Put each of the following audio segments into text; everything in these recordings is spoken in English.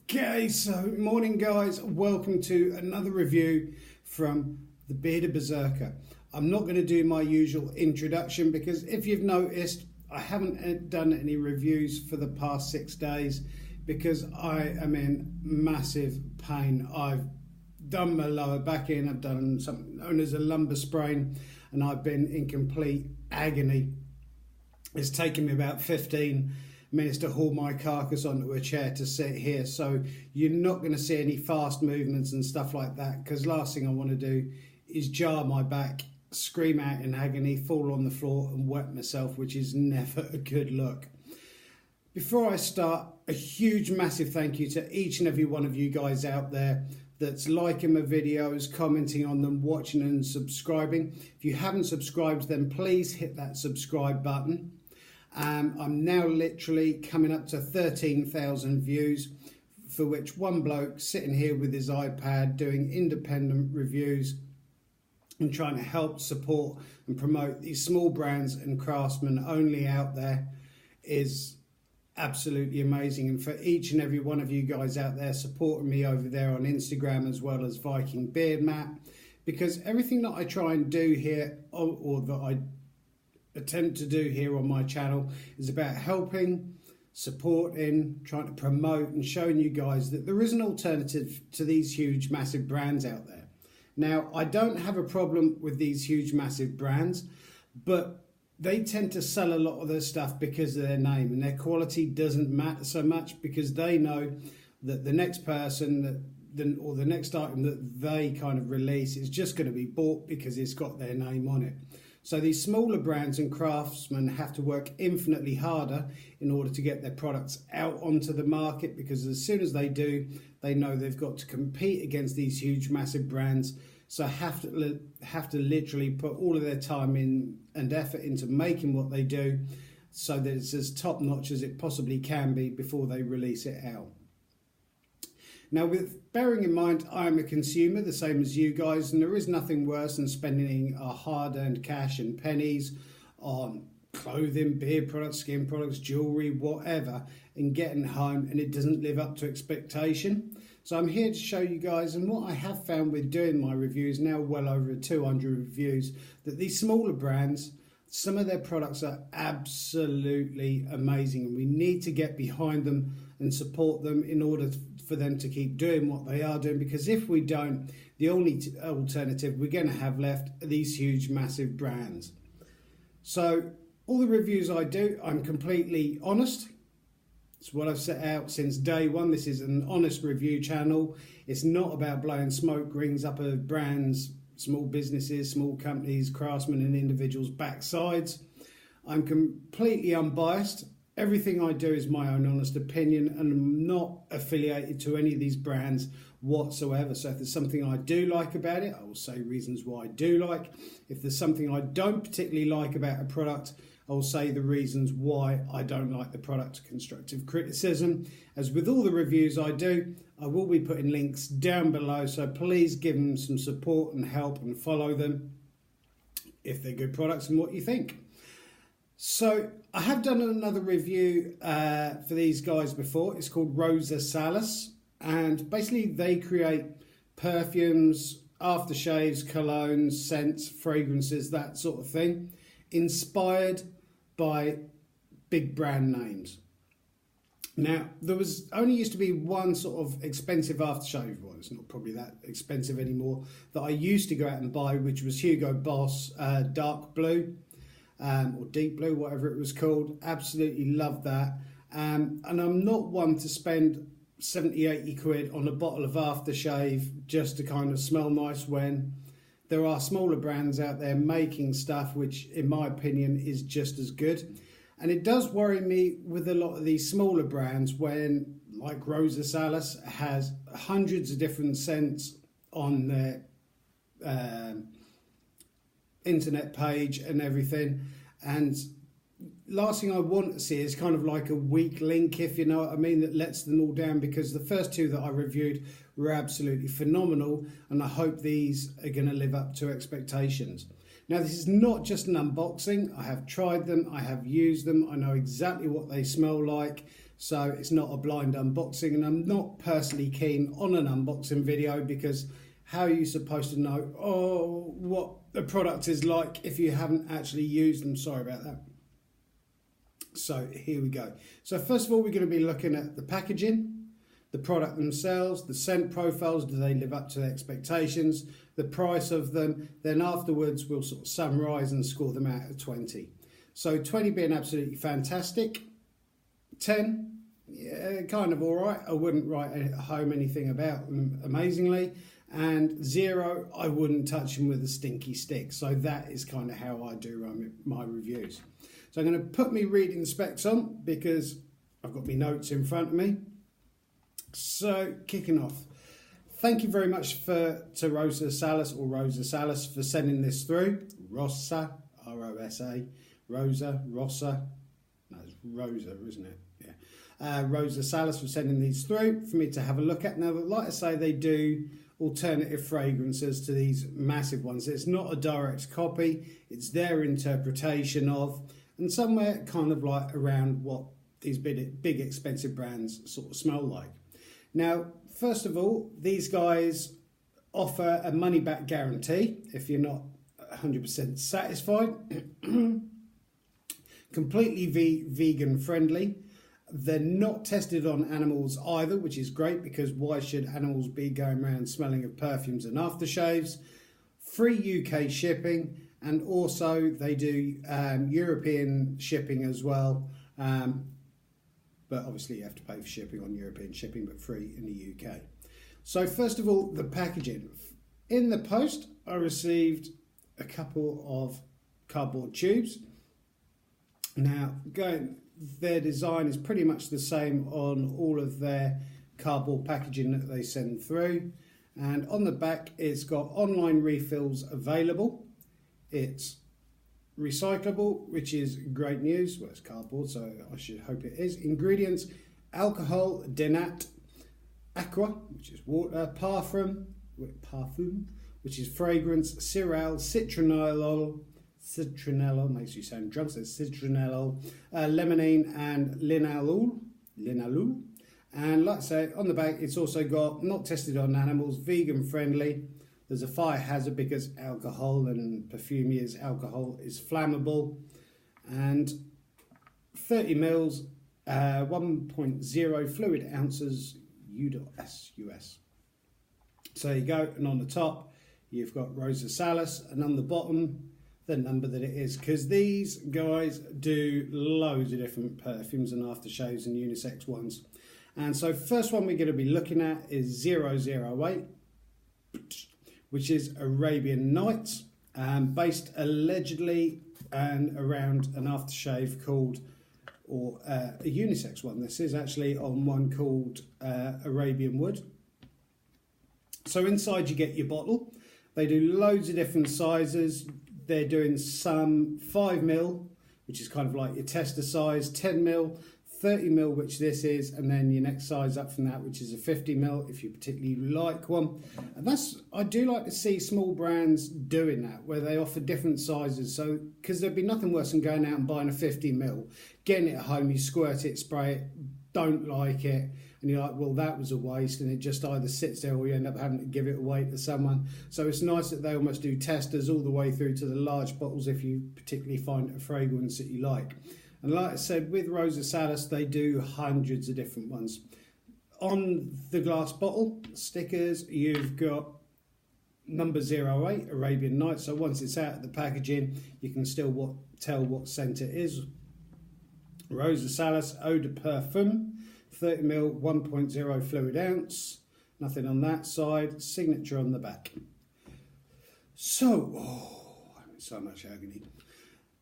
Okay, so morning guys, welcome to another review from the Bearded Berserker. I'm not going to do my usual introduction because if you've noticed, I haven't done any reviews for the past 6 days because I am in massive pain. I've done my lower back in, I've done something known as a lumbar sprain, and I've been in complete agony. It's taken me about 15 minutes to haul my carcass onto a chair to sit here, so you're not going to see any fast movements and stuff like that, because last thing I want to do is jar my back, scream out in agony, fall on the floor and wet myself, which is never a good look. Before I start, a huge massive thank you to each and every one of you guys out there that's liking my videos, commenting on them, watching and subscribing. If you haven't subscribed, then please hit that subscribe button. I'm now literally coming up to 13,000 views, for which one bloke sitting here with his iPad doing independent reviews and trying to help support and promote these small brands and craftsmen only out there is absolutely amazing. And for each and every one of you guys out there supporting me over there on Instagram as well as Viking Beard Mat, because everything that I try and do here, or that I attempt to do here on my channel, is about helping, supporting, trying to promote and showing you guys that there is an alternative to these huge massive brands out there. Now, I don't have a problem with these huge massive brands, but they tend to sell a lot of their stuff because of their name, and their quality doesn't matter so much because they know that the next person or the next item that they kind of release is just going to be bought because it's got their name on it. So these smaller brands and craftsmen have to work infinitely harder in order to get their products out onto the market, because as soon as they do, they know they've got to compete against these huge massive brands. So have to literally put all of their time in and effort into making what they do so that it's as top notch as it possibly can be before they release it out. Now, with bearing in mind I am a consumer the same as you guys, and there is nothing worse than spending our hard-earned cash and pennies on clothing, beard products, skin products, jewellery, whatever, and getting home and it doesn't live up to expectation. So I'm here to show you guys, and what I have found with doing my reviews, now well over 200 reviews, that these smaller brands, some of their products are absolutely amazing, and we need to get behind them and support them in order for them to keep doing what they are doing, because if we don't, the only alternative we're going to have left are these huge massive brands. So all the reviews I do, I'm completely honest. It's what I've set out since day one. This is an honest review channel. It's not about blowing smoke rings up of brands, small businesses, small companies, craftsmen and individuals' backsides. I'm completely unbiased. Everything I do is my own honest opinion, and I'm not affiliated to any of these brands whatsoever. So if there's something I do like about it, I will say reasons why I do like. If there's something I don't particularly like about a product, I will say the reasons why I don't like the product. Constructive criticism. As with all the reviews I do, I will be putting links down below, so please give them some support and help and follow them if they're good products and what you think. So I have done another review for these guys before. It's called Rosa Salas, and basically they create perfumes, aftershaves, colognes, scents, fragrances, that sort of thing, inspired by big brand names. Now, there was only used to be one sort of expensive aftershave, well, it's not probably that expensive anymore, that I used to go out and buy, which was Hugo Boss Dark Blue. Or Deep Blue, whatever it was called. Absolutely love that. And I'm not one to spend 70, 80 quid on a bottle of aftershave just to kind of smell nice, when there are smaller brands out there making stuff which, in my opinion, is just as good. And it does worry me with a lot of these smaller brands when, like Rosa Salas, has hundreds of different scents on their internet page and everything, and last thing I want to see is kind of like a weak link, if you know what I mean, that lets them all down, because the first two that I reviewed were absolutely phenomenal, and I hope these are going to live up to expectations. Now, this is not just an unboxing. I have tried them, I have used them, I know exactly what they smell like, So it's not a blind unboxing, and I'm not personally keen on an unboxing video because how are you supposed to know what the product is like if you haven't actually used them? Sorry about that. So here we go. So first of all, we're going to be looking at the packaging, the product themselves, the scent profiles, do they live up to their expectations, the price of them. Then afterwards we'll sort of summarise and score them out of 20. So 20 being absolutely fantastic, 10, yeah, kind of all right. I wouldn't write at home anything about them amazingly. And 0, I wouldn't touch them with a stinky stick. So that is kind of how I do my reviews. So I'm going to put my reading specs on because I've got my notes in front of me. So kicking off, thank you very much to Rosa Salas for sending this through. Rosa, R-O-S-A, Rosa, no, it's Rosa, isn't it? Yeah. Rosa Salas for sending these through for me to have a look at. Now, like I say, they do alternative fragrances to these massive ones. It's not a direct copy, it's their interpretation of, and somewhere kind of like around what these big expensive brands sort of smell like. Now, first of all, these guys offer a money-back guarantee if you're not 100% satisfied. Completely vegan friendly. They're not tested on animals either, which is great because why should animals be going around smelling of perfumes and aftershaves? Free UK shipping, and also they do European shipping as well. But obviously you have to pay for shipping on European shipping, but free in the UK. So first of all, the packaging. In the post, I received a couple of cardboard tubes. Now, their design is pretty much the same on all of their cardboard packaging that they send through. And on the back, it's got online refills available. It's recyclable, which is great news. Well, it's cardboard, so I should hope it is. Ingredients: alcohol, denat, aqua, which is water, parfum, which is fragrance, cyril, citronellol, makes you sound drunk, so citronellol, limonene, and linalool. And like I say, on the back, it's also got not tested on animals, vegan friendly. There's a fire hazard because alcohol, and perfume is alcohol, is flammable. And 30 mils, 1.0 fluid ounces, US. So there you go. And on the top, you've got Rosa Salas, and on the bottom, the number that it is. Because these guys do loads of different perfumes and aftershaves and unisex ones. And so first one we're going to be looking at is 008. Which is Arabian Nights, based allegedly and around an aftershave called, or a unisex one. This is actually on one called Arabian Wood. So inside you get your bottle. They do loads of different sizes. They're doing some 5ml, which is kind of like your tester size, 10ml, 30ml, which this is, and then your next size up from that, which is a 50ml if you particularly like one. And I do like to see small brands doing that, where they offer different sizes. So because there'd be nothing worse than going out and buying a 50ml, getting it at home, you squirt it, spray it, don't like it, and you're like, well, that was a waste, and it just either sits there or you end up having to give it away to someone. So it's nice that they almost do testers all the way through to the large bottles if you particularly find a fragrance that you like. And like I said, with Rosa Salas, they do hundreds of different ones. On the glass bottle stickers, you've got number 08, Arabian Nights. So once it's out of the packaging, you can still tell what scent it is. Rosa Salas Eau de Parfum, 30ml, 1.0 fluid ounce. Nothing on that side. Signature on the back. So, I'm in so much agony.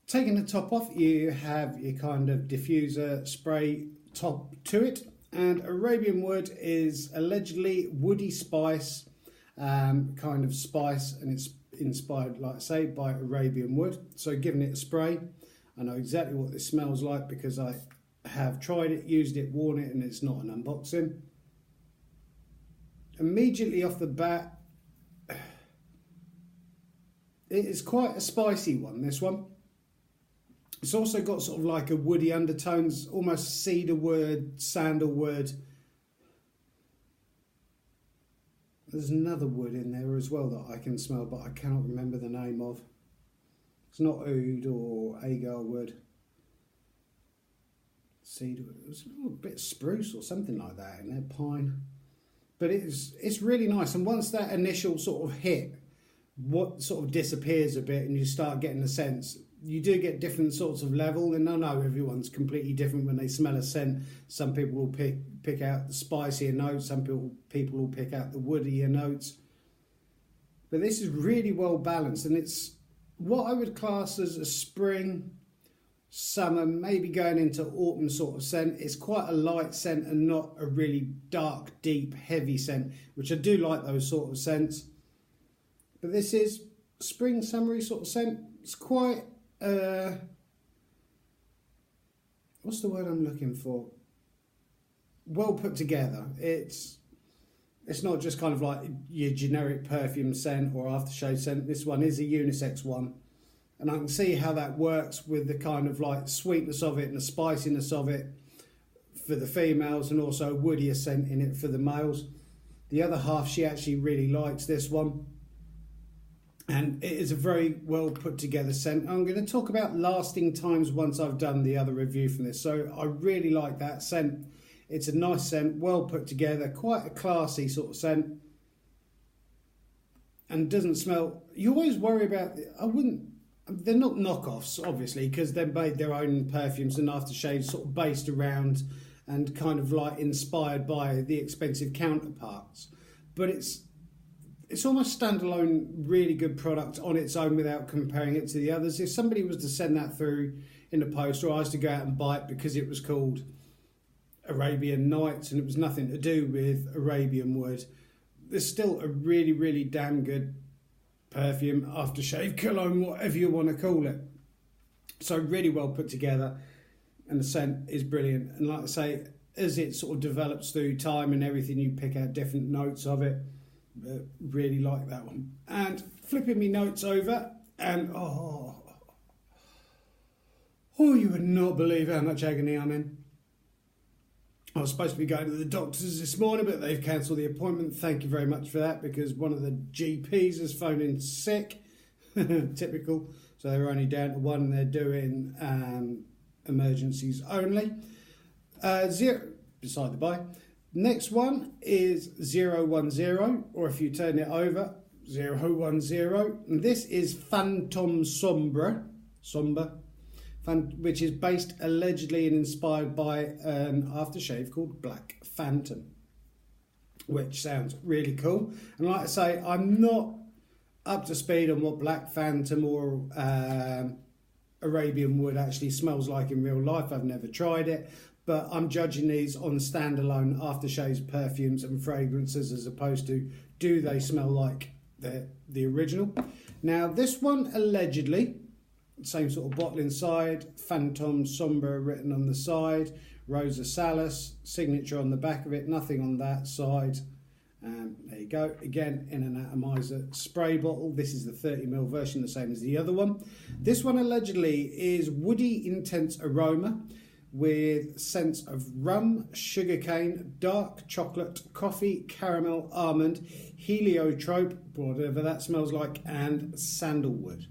Taking the top off, you have your kind of diffuser spray top to it, and Arabian Wood is allegedly woody spice, kind of spice, and it's inspired, like I say, by Arabian Wood. So giving it a spray, I know exactly what this smells like because I have tried it, used it, worn it, and it's not an unboxing. Immediately off the bat, it is quite a spicy one, this one. It's also got sort of like a woody undertones, almost cedarwood, sandalwood. There's another wood in there as well that I can smell, but I cannot remember the name of. It's not oud or agar wood. Cedarwood. It was a bit of spruce or something like that in there, pine. But it's really nice. And once that initial sort of hit, what sort of disappears a bit and you start getting the sense, you do get different sorts of level. And I know everyone's completely different when they smell a scent. Some people will pick out the spicier notes. Some people will pick out the woodier notes. But this is really well balanced, and it's what I would class as a spring, summer, maybe going into autumn sort of scent. It's quite a light scent and not a really dark, deep, heavy scent, which I do like those sort of scents. But this is spring, summery sort of scent. It's quite, what's the word I'm looking for? Well put together. It's not just kind of like your generic perfume scent or aftershave scent. This one is a unisex one. And I can see how that works with the kind of like sweetness of it and the spiciness of it for the females, and also a woodier scent in it for the males. The other half, she actually really likes this one. And it is a very well put together scent. I'm going to talk about lasting times once I've done the other review from this. So I really like that scent. It's a nice scent, well put together, quite a classy sort of scent. And doesn't smell, you always worry about, they're not knockoffs, obviously, because they've made their own perfumes and aftershaves sort of based around and kind of like inspired by the expensive counterparts. But it's almost standalone, really good product on its own without comparing it to the others. If somebody was to send that through in the post, or I was to go out and buy it because it was called Arabian Nights and it was nothing to do with Arabian wood, there's still a really, really damn good perfume, aftershave, cologne, whatever you want to call it. So really well put together, and the scent is brilliant. And like I say, as it sort of develops through time and everything, you pick out different notes of it. Really like that one. And flipping me notes over, and you would not believe how much agony I'm in. I was supposed to be going to the doctors this morning, but they've cancelled the appointment. Thank you very much for that, because one of the GPs has phoned in sick. Typical. So they're only down to one. They're doing emergencies only. Beside the by. Next one is 010, or if you turn it over, 010. And this is Phantom Sombre, which is based allegedly and inspired by an aftershave called Black Phantom, which sounds really cool. And like I say, I'm not up to speed on what Black Phantom or Arabian wood actually smells like in real life. I've never tried it, but I'm judging these on standalone aftershaves, perfumes and fragrances, as opposed to do they smell like the original. Now this one allegedly, same sort of bottle inside, Phantom Sombre written on the side, Rosa Salas signature on the back of it, nothing on that side. There you go, again in an atomizer spray bottle. This is the 30ml version, the same as the other one. This one allegedly is woody intense aroma with scents of rum, sugarcane, dark chocolate, coffee, caramel, almond, heliotrope, whatever that smells like, and sandalwood.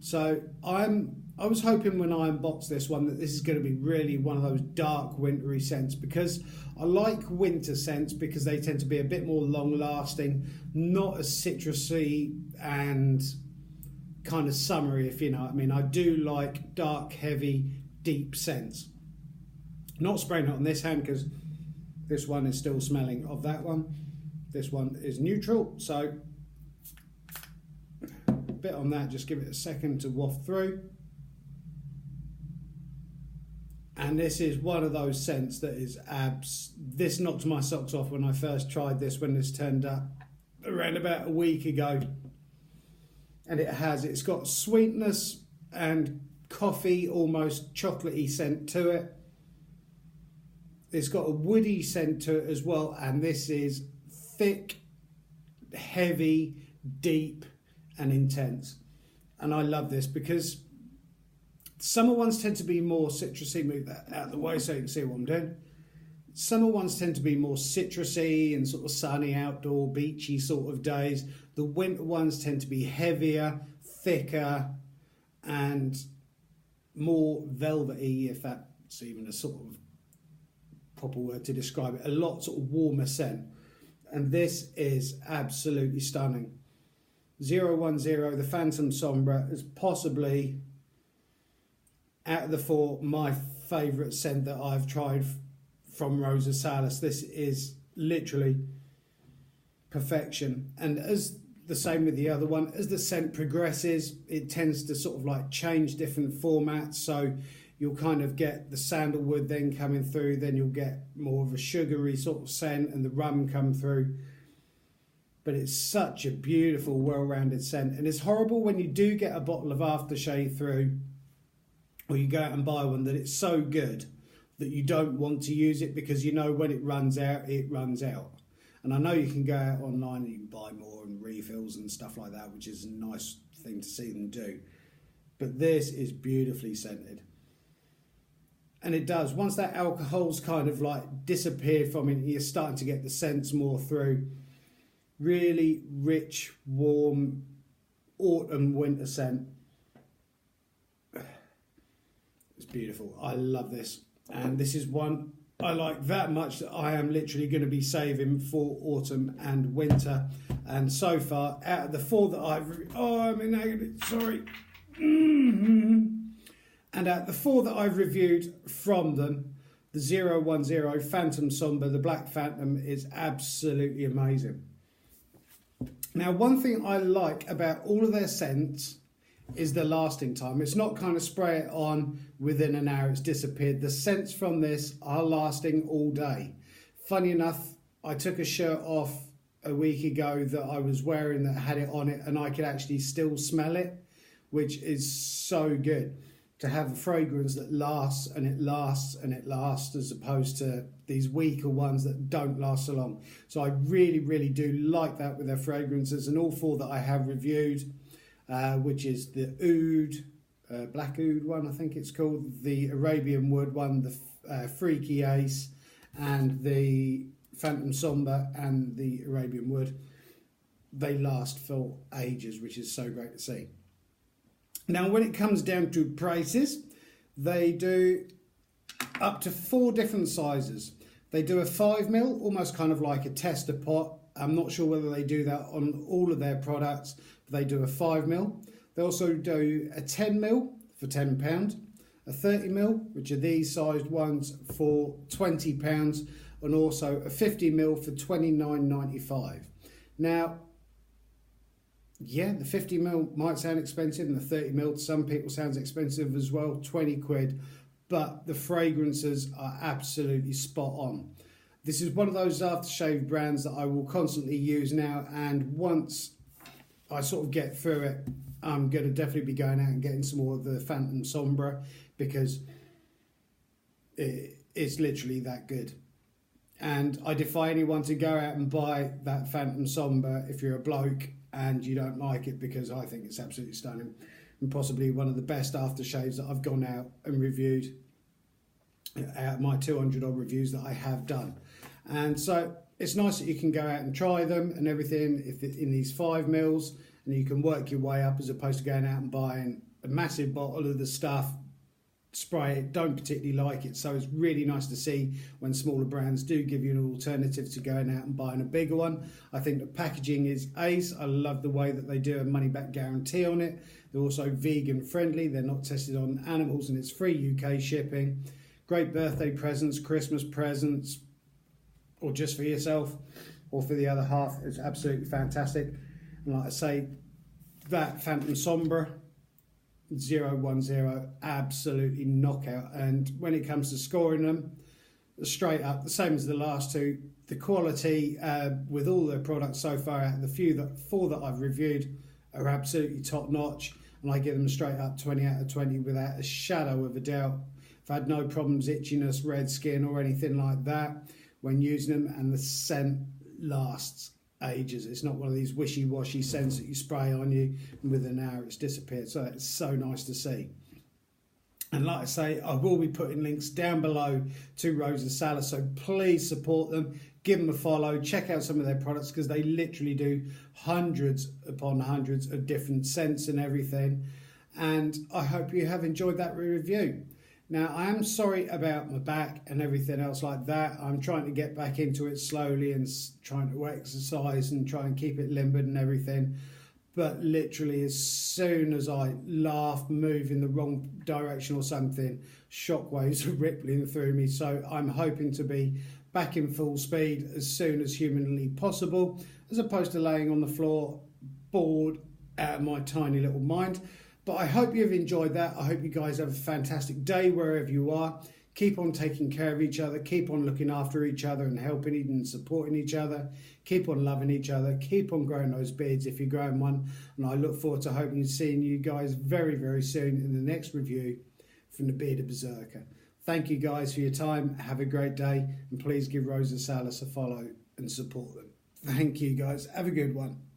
So I was hoping when I unboxed this one that this is going to be really one of those dark wintry scents, because I like winter scents because they tend to be a bit more long lasting, not as citrusy and kind of summery, if you know what I mean. I do like dark, heavy, deep scents. Not spraying it on this hand because this one is still smelling of that one. This one is neutral, so bit on that, just give it a second to waft through. And this is one of those scents that is this knocked my socks off when I first tried this, when this turned up around about a week ago. And it's got sweetness and coffee, almost chocolatey scent to it. It's got a woody scent to it as well, and this is thick, heavy, deep and intense. And I love this because Summer ones tend to be more citrusy. Move that out of the way so you can see what I'm doing. Summer ones tend to be more citrusy and sort of sunny, outdoor, beachy sort of days. The winter ones tend to be heavier, thicker, and more velvety, if that's even a sort of proper word to describe it. A lot sort of warmer scent. And this is absolutely stunning. 010, the Phantom Sombre, is possibly, out of the four, my favourite scent that I've tried from Rosa Salas. This is literally perfection. And as the same with the other one, as the scent progresses, it tends to sort of like change different formats. So you'll kind of get the sandalwood then coming through, then you'll get more of a sugary sort of scent and the rum come through. But it's such a beautiful, well-rounded scent. And it's horrible when you do get a bottle of aftershave through, or you go out and buy one, that it's so good that you don't want to use it, because you know when it runs out, it runs out. And I know you can go out online and you can buy more and refills and stuff like that, which is a nice thing to see them do. But this is beautifully scented. And it does. Once that alcohol's kind of like disappeared from it, you're starting to get the scents more through. Really rich, warm, autumn, winter scent. It's beautiful. I love this. And this is one I like that much that I am literally going to be saving for autumn and winter. And so far, out of the four that I've... Oh, I'm in agony. Sorry. And out of the four that I've reviewed from them, the 010 Phantom Sombre, the Black Phantom, is absolutely amazing. Now, one thing I like about all of their scents is the lasting time. It's not kind of spray it on, within an hour it's disappeared. The scents from this are lasting all day. Funny enough, I took a shirt off a week ago that I was wearing that had it on it, and I could actually still smell it, which is so good. To have a fragrance that lasts and it lasts and it lasts, as opposed to these weaker ones that don't last so long. So I really, really do like that with their fragrances. And all four that I have reviewed, which is the Oud, Black Oud one, I think it's called, the Arabian Wood one, the Freaky Ace, and the Phantom Sombre and the Arabian Wood, they last for ages, which is so great to see. Now, when it comes down to prices, they do up to 4 different sizes. They do a 5ml, almost kind of like a tester pot. I'm not sure whether they do that on all of their products, but they do a 5ml. They also do a 10ml for £10, a 30ml, which are these sized ones, for £20, and also a 50ml for £29.95. Now, yeah, the 50ml might sound expensive, and the 30ml to some people sounds expensive as well, 20 quid, but the fragrances are absolutely spot on. This is one of those aftershave brands that I will constantly use now, and once I sort of get through it, I'm going to definitely be going out and getting some more of the Phantom Sombre, because it's literally that good. And I defy anyone to go out and buy that Phantom Sombre if you're a bloke and you don't like it, because I think it's absolutely stunning, and possibly one of the best aftershaves that I've gone out and reviewed out of my 200 odd reviews that I have done. And so it's nice that you can go out and try them and everything if in these 5mls, and you can work your way up, as opposed to going out and buying a massive bottle of the stuff, spray it, don't particularly like it. So it's really nice to see when smaller brands do give you an alternative to going out and buying a bigger one. I think the packaging is ace. I love the way that they do a money back guarantee on it. They're also vegan friendly. They're not tested on animals, and it's free UK shipping. Great birthday presents, Christmas presents, or just for yourself or for the other half. It's absolutely fantastic. And like I say, that Phantom Sombre 010, absolutely knockout. And when it comes to scoring them, straight up, the same as the last two, the quality with all their products so far, out of the four that I've reviewed, are absolutely top notch, and I give them straight up 20 out of 20 without a shadow of a doubt. I've had no problems, itchiness, red skin or anything like that when using them, and the scent lasts ages. It's not one of these wishy-washy scents that you spray on you and within an hour it's disappeared. So it's so nice to see. And like I say, I will be putting links down below to Rosa Salas, so please support them, give them a follow, check out some of their products, because they literally do hundreds upon hundreds of different scents and everything. And I hope you have enjoyed that review. Now, I am sorry about my back and everything else like that. I'm trying to get back into it slowly and trying to exercise and try and keep it limbered and everything. But literally, as soon as I laugh, move in the wrong direction or something, shockwaves are rippling through me. So I'm hoping to be back in full speed as soon as humanly possible, as opposed to laying on the floor, bored out of my tiny little mind. But I hope you've enjoyed that. I hope you guys have a fantastic day wherever you are. Keep on taking care of each other. Keep on looking after each other and helping and supporting each other. Keep on loving each other. Keep on growing those beards if you're growing one. And I look forward to hoping and seeing you guys very, very soon in the next review from the Bearded Berserker. Thank you guys for your time. Have a great day. And please give Rosa Salas a follow and support them. Thank you guys. Have a good one.